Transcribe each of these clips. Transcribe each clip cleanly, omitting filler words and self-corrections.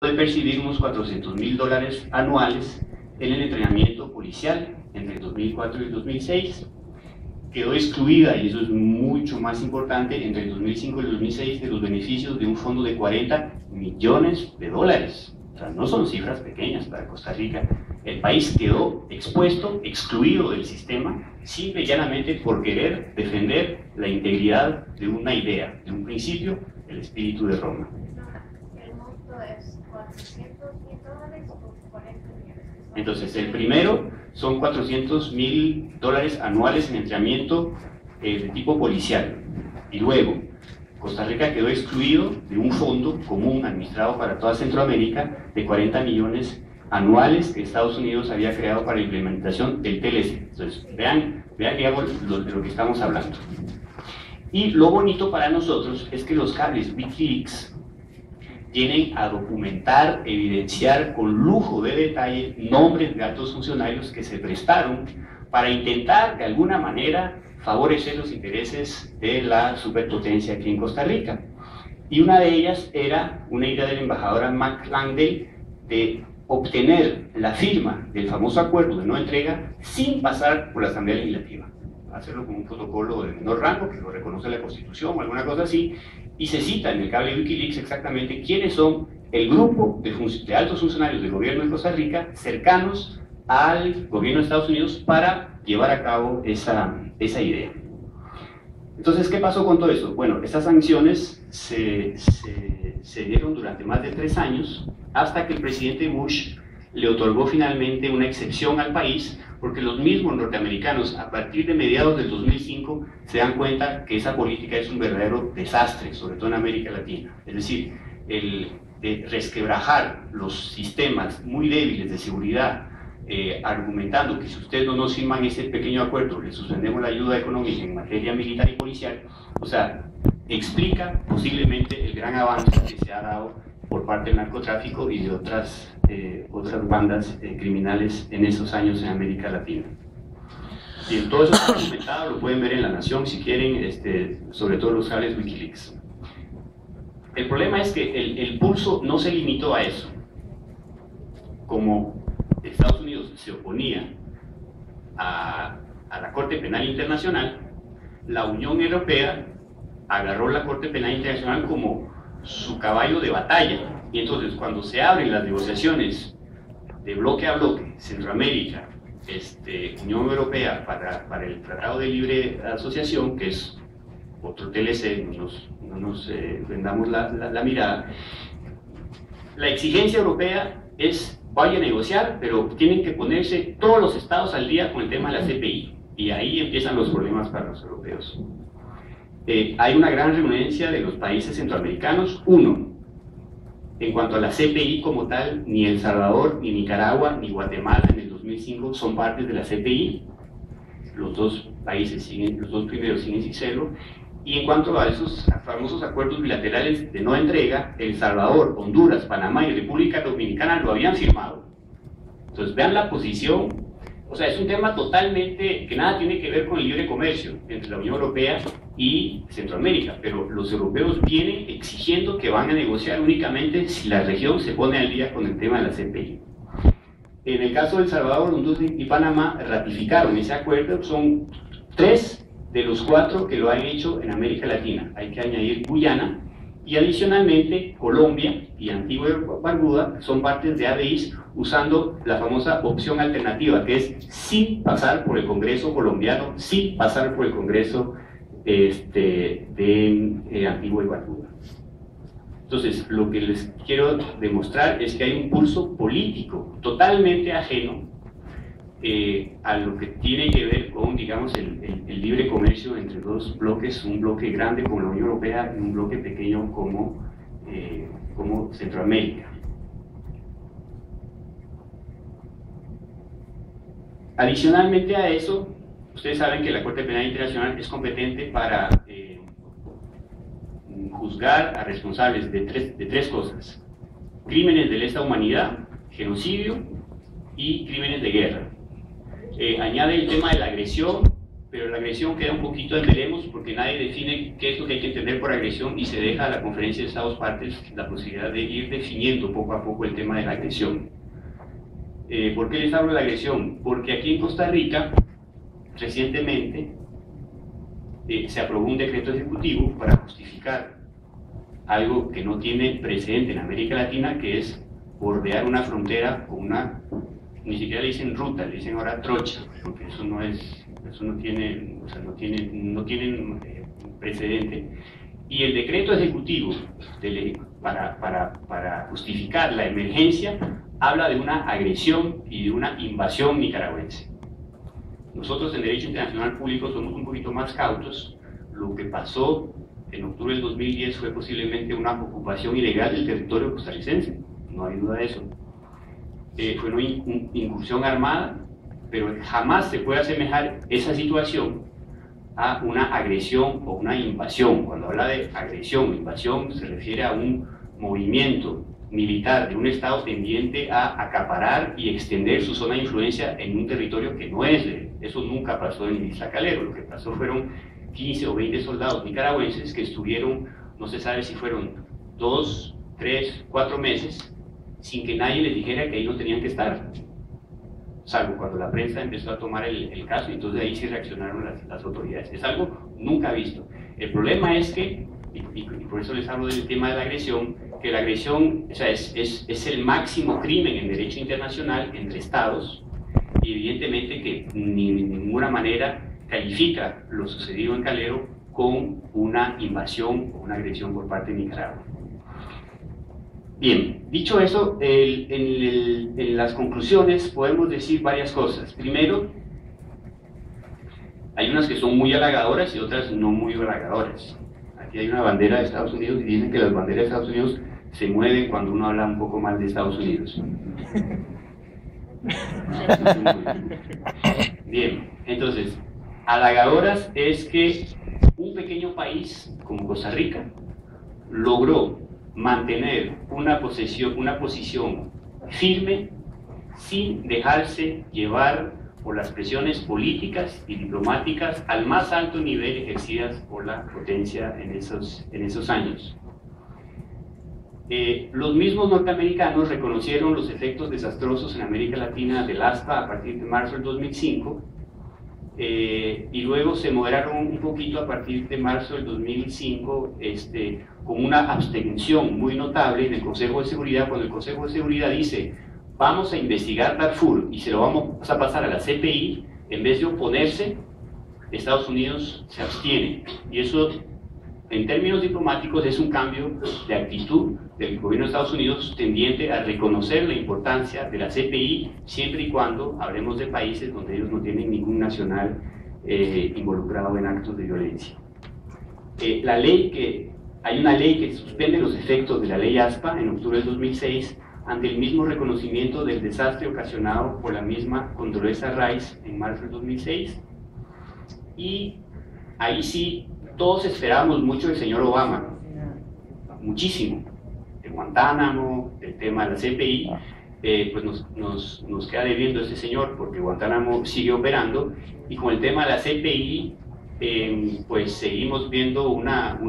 de percibir unos $400.000 anuales en el entrenamiento policial entre el 2004 y el 2006. Quedó excluida, y eso es mucho más importante, entre el 2005 y el 2006 de los beneficios de un fondo de $40 millones. O sea, no son cifras pequeñas para Costa Rica. El país quedó expuesto, excluido del sistema, simple y llanamente por querer defender la integridad de una idea, de un principio, el espíritu de Roma. ¿El monto es $400.000 o $40 millones? Entonces, el primero son $400.000 anuales en entrenamiento de tipo policial. Y luego, Costa Rica quedó excluido de un fondo común administrado para toda Centroamérica de $40 millones anuales que Estados Unidos había creado para la implementación del TLC. Entonces, vean digamos, de lo que estamos hablando. Y lo bonito para nosotros es que los cables Wikileaks tienen a documentar, evidenciar con lujo de detalle nombres de altos funcionarios que se prestaron para intentar de alguna manera favorecer los intereses de la superpotencia aquí en Costa Rica. Y una de ellas era una idea de la embajadora McLandey de obtener la firma del famoso acuerdo de no entrega sin pasar por la Asamblea Legislativa. Hacerlo con un protocolo de menor rango que lo reconoce la Constitución o alguna cosa así, y se cita en el cable Wikileaks exactamente quiénes son el grupo de altos funcionarios del gobierno de Costa Rica cercanos al gobierno de Estados Unidos para llevar a cabo esa idea. Entonces, ¿qué pasó con todo eso? Bueno, estas sanciones se dieron durante más de 3 años hasta que el presidente Bush le otorgó finalmente una excepción al país, porque los mismos norteamericanos a partir de mediados del 2005 se dan cuenta que esa política es un verdadero desastre, sobre todo en América Latina. Es decir, el de resquebrajar los sistemas muy débiles de seguridad, argumentando que si ustedes no nos firman ese pequeño acuerdo, les suspendemos la ayuda económica en materia militar y policial, o sea, explica posiblemente el gran avance que se ha dado por parte del narcotráfico y de otras bandas criminales en esos años en América Latina. Bien, todo eso está documentado, lo pueden ver en La Nación si quieren, sobre todo los cables Wikileaks. El problema es que el pulso no se limitó a eso. Como Estados Unidos se oponía a la Corte Penal Internacional, la Unión Europea agarró la Corte Penal Internacional como su caballo de batalla, y entonces cuando se abren las negociaciones de bloque a bloque, Centroamérica, Unión Europea para el Tratado de Libre Asociación, que es otro TLC, no nos vendamos la mirada, la exigencia europea es vaya a negociar, pero tienen que ponerse todos los estados al día con el tema de la CPI, y ahí empiezan los problemas para los europeos. Hay una gran renuencia de los países centroamericanos. Uno, en cuanto a la CPI como tal, ni El Salvador, ni Nicaragua, ni Guatemala en el 2005 son partes de la CPI. Los dos primeros siguen sin serlo. Y en cuanto a esos famosos acuerdos bilaterales de no entrega, El Salvador, Honduras, Panamá y República Dominicana lo habían firmado. Entonces vean la posición. O sea, es un tema totalmente que nada tiene que ver con el libre comercio entre la Unión Europea y Centroamérica, pero los europeos vienen exigiendo que van a negociar únicamente si la región se pone al día con el tema de la CPI. En el caso de El Salvador, Honduras y Panamá ratificaron ese acuerdo. Son 3 de los 4 que lo han hecho en América Latina. Hay que añadir Guyana, y adicionalmente Colombia y Antigua y Barbuda son partes de ABIs usando la famosa opción alternativa, que es sin pasar por el Congreso colombiano, sin pasar por el Congreso de Antigua y Barbuda. Entonces, lo que les quiero demostrar es que hay un pulso político totalmente ajeno a lo que tiene que ver con, digamos, el libre comercio entre dos bloques, un bloque grande como la Unión Europea y un bloque pequeño como Centroamérica. Adicionalmente a eso, ustedes saben que la Corte Penal Internacional es competente para juzgar a responsables de tres cosas: crímenes de lesa humanidad, genocidio y crímenes de guerra. Añade el tema de la agresión pero la agresión queda un poquito en veremos porque nadie define qué es lo que hay que entender por agresión y se deja a la conferencia de Estados partes la posibilidad de ir definiendo poco a poco el tema de la agresión. ¿Por qué les hablo de la agresión? Porque aquí en Costa Rica, recientemente, se aprobó un decreto ejecutivo para justificar algo que no tiene precedente en América Latina, que es bordear una frontera con una, ni siquiera le dicen ruta, le dicen ahora trocha, porque eso no tiene, o sea, no tienen precedente. Y el decreto ejecutivo para justificar la emergencia habla de una agresión y de una invasión nicaragüense. Nosotros en Derecho Internacional Público somos un poquito más cautos. Lo que pasó en octubre del 2010 fue posiblemente una ocupación ilegal del territorio costarricense, no hay duda de eso. Fue una incursión armada, pero jamás se puede asemejar esa situación a una agresión o una invasión. Cuando habla de agresión o invasión se refiere a un movimiento militar de un Estado tendiente a acaparar y extender su zona de influencia en un territorio que no es de él. Eso nunca pasó en Isla Calero. Lo que pasó fueron 15 o 20 soldados nicaragüenses que estuvieron, no se sabe si fueron 2, 3, 4 meses, sin que nadie les dijera que ahí no tenían que estar, salvo cuando la prensa empezó a tomar el caso, y entonces ahí sí reaccionaron las autoridades. Es algo nunca visto. El problema es que, y por eso les hablo del tema de la agresión, que la agresión, o sea, es el máximo crimen en derecho internacional entre estados, y evidentemente que ni de ninguna manera califica lo sucedido en Calero con una invasión o una agresión por parte de Nicaragua. Bien, dicho eso, en las conclusiones podemos decir varias cosas. Primero, hay unas que son muy halagadoras y otras no muy halagadoras. Aquí hay una bandera de Estados Unidos y dicen que las banderas de Estados Unidos se mueven cuando uno habla un poco mal de Estados Unidos. Bien, entonces, halagadoras es que un pequeño país como Costa Rica logró mantener una posición firme sin dejarse llevar por las presiones políticas y diplomáticas al más alto nivel ejercidas por la potencia en esos años. Los mismos norteamericanos reconocieron los efectos desastrosos en América Latina del ASPA a partir de marzo del 2005 y luego se moderaron un poquito a partir de marzo del 2005 con una abstención muy notable en el Consejo de Seguridad, cuando el Consejo de Seguridad dice vamos a investigar Darfur y se lo vamos a pasar a la CPI, en vez de oponerse, Estados Unidos se abstiene. Y eso, en términos diplomáticos, es un cambio de actitud del gobierno de Estados Unidos tendiente a reconocer la importancia de la CPI, siempre y cuando hablemos de países donde ellos no tienen ningún nacional involucrado en actos de violencia. Hay una ley que suspende los efectos de la ley ASPA en octubre del 2006 ante el mismo reconocimiento del desastre ocasionado por la misma Condoleezza Rice en marzo del 2006. Y ahí sí, todos esperábamos mucho del señor Obama, muchísimo, de Guantánamo, del tema de la CPI, pues nos queda debiendo este señor porque Guantánamo sigue operando, y con el tema de la CPI, pues seguimos viendo una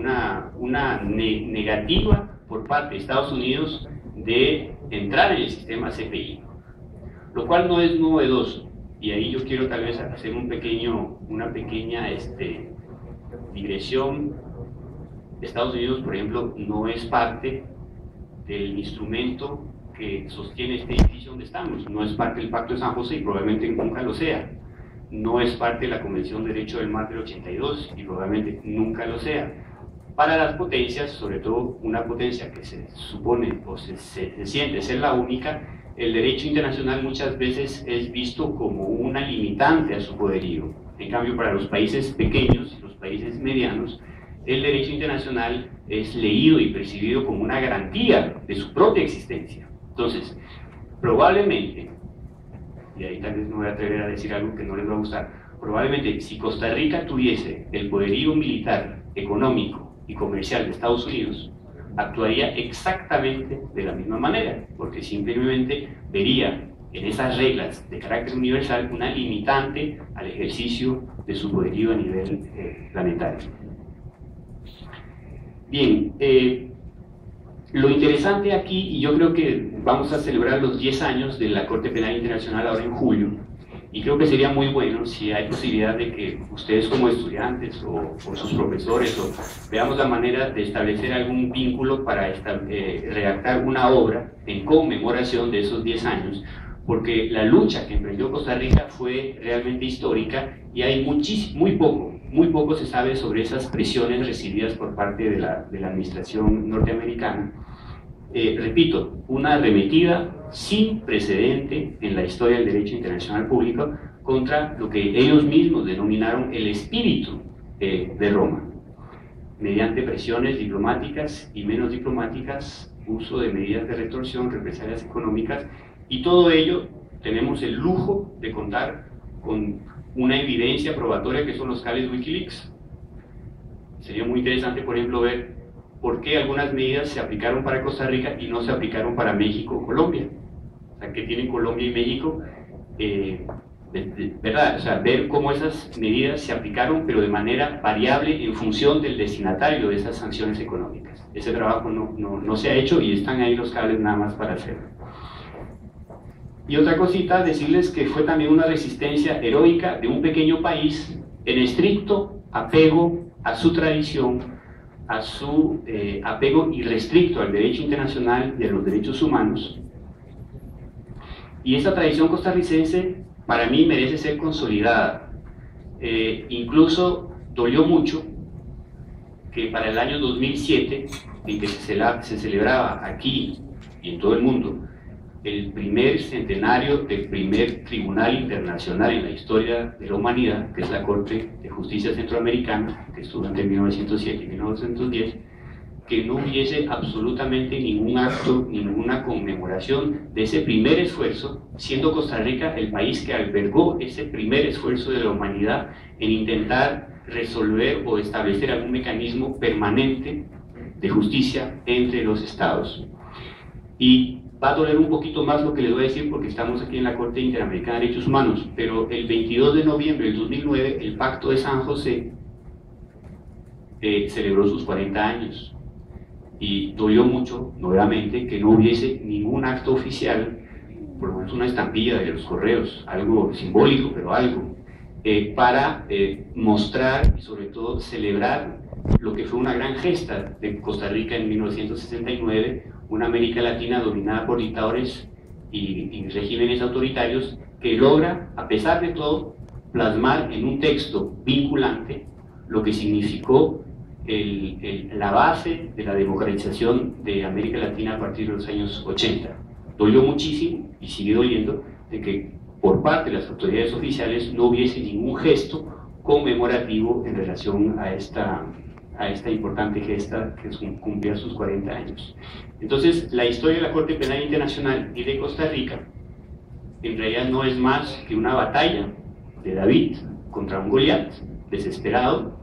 negativa por parte de Estados Unidos de entrar en el sistema CPI, lo cual no es novedoso, y ahí yo quiero tal vez hacer una pequeña digresión. Estados Unidos, por ejemplo, no es parte del instrumento que sostiene este edificio donde estamos, no es parte del Pacto de San José y probablemente nunca lo sea, no es parte de la Convención de Derecho del Mar del 82 y probablemente nunca lo sea. Para las potencias, sobre todo una potencia que se supone o se siente ser la única, el derecho internacional muchas veces es visto como una limitante a su poderío. En cambio, para los países pequeños y los países medianos, el derecho internacional es leído y percibido como una garantía de su propia existencia. Entonces, probablemente, y ahí tal vez me voy a atrever a decir algo que no les va a gustar, probablemente si Costa Rica tuviese el poderío militar, económico y comercial de Estados Unidos, actuaría exactamente de la misma manera, porque simplemente vería en esas reglas de carácter universal una limitante al ejercicio de su poderío a nivel planetario. Bien, lo interesante aquí, y yo creo que vamos a celebrar los 10 años de la Corte Penal Internacional ahora en julio, y creo que sería muy bueno si hay posibilidad de que ustedes como estudiantes o sus profesores veamos la manera de establecer algún vínculo para redactar una obra en conmemoración de esos 10 años, porque la lucha que emprendió Costa Rica fue realmente histórica y hay muy poco se sabe sobre esas presiones recibidas por parte de la administración norteamericana. Repito, una arremetida sin precedente en la historia del derecho internacional público contra lo que ellos mismos denominaron el espíritu de Roma, mediante presiones diplomáticas y menos diplomáticas, uso de medidas de retorsión, represalias económicas, y todo ello tenemos el lujo de contar con una evidencia probatoria que son los cables Wikileaks. Sería muy interesante, por ejemplo, ver por qué algunas medidas se aplicaron para Costa Rica y no se aplicaron para México o Colombia. O sea, ¿qué tienen Colombia y México? ¿Verdad? O sea, ver cómo esas medidas se aplicaron, pero de manera variable en función del destinatario de esas sanciones económicas. Ese trabajo no se ha hecho y están ahí los cables nada más para hacerlo. Y otra cosita, decirles que fue también una resistencia heroica de un pequeño país en estricto apego a su tradición, a su apego irrestricto al derecho internacional y a los derechos humanos. Y esa tradición costarricense para mí merece ser consolidada. Incluso dolió mucho que para el año 2007, en que se celebraba aquí y en todo el mundo el primer centenario del primer tribunal internacional en la historia de la humanidad, que es la Corte de Justicia Centroamericana, que estuvo entre 1907 y 1910, que no hubiese absolutamente ningún acto, ninguna conmemoración de ese primer esfuerzo, siendo Costa Rica el país que albergó ese primer esfuerzo de la humanidad en intentar resolver o establecer algún mecanismo permanente de justicia entre los estados. Y va a doler un poquito más lo que les voy a decir porque estamos aquí en la Corte Interamericana de Derechos Humanos, pero el 22 de noviembre del 2009 el Pacto de San José celebró sus 40 años y dolió mucho, nuevamente, que no hubiese ningún acto oficial, por lo menos una estampilla de los correos, algo simbólico, pero algo, para mostrar y sobre todo celebrar lo que fue una gran gesta de Costa Rica en 1969, una América Latina dominada por dictadores y regímenes autoritarios, que logra, a pesar de todo, plasmar en un texto vinculante lo que significó la base de la democratización de América Latina a partir de los años 80. Dolió muchísimo, y sigue doliendo, de que por parte de las autoridades oficiales no hubiese ningún gesto conmemorativo en relación a esta importante gesta que cumplía sus 40 años. Entonces, la historia de la Corte Penal Internacional y de Costa Rica en realidad no es más que una batalla de David contra un Goliat desesperado,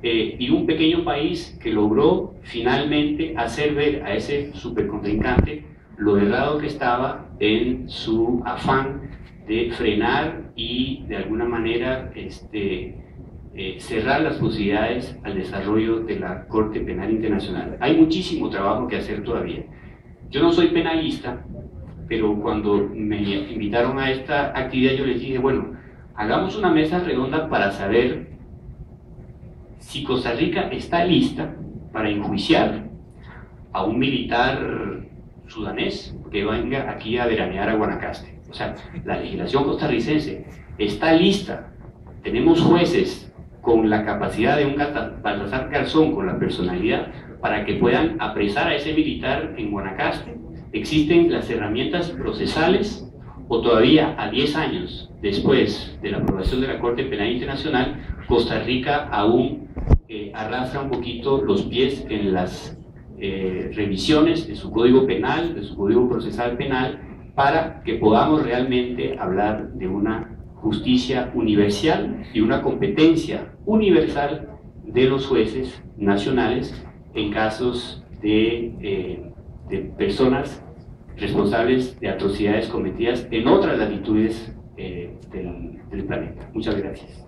y un pequeño país que logró finalmente hacer ver a ese supercontrincante lo errado que estaba en su afán de frenar y de alguna manera cerrar las posibilidades al desarrollo de la Corte Penal Internacional. Hay muchísimo trabajo que hacer todavía. Yo no soy penalista, pero cuando me invitaron a esta actividad yo les dije, bueno, hagamos una mesa redonda para saber si Costa Rica está lista para enjuiciar a un militar sudanés que venga aquí a veranear a Guanacaste. O sea, la legislación costarricense está lista. Tenemos jueces con la capacidad de un Baltasar Garzón, con la personalidad, para que puedan apresar a ese militar en Guanacaste. Existen las herramientas procesales, o todavía a 10 años después de la aprobación de la Corte Penal Internacional, Costa Rica aún arrastra un poquito los pies en las revisiones de su código penal, de su código procesal penal, para que podamos realmente hablar de una justicia universal y una competencia universal de los jueces nacionales en casos de personas responsables de atrocidades cometidas en otras latitudes del planeta. Muchas gracias.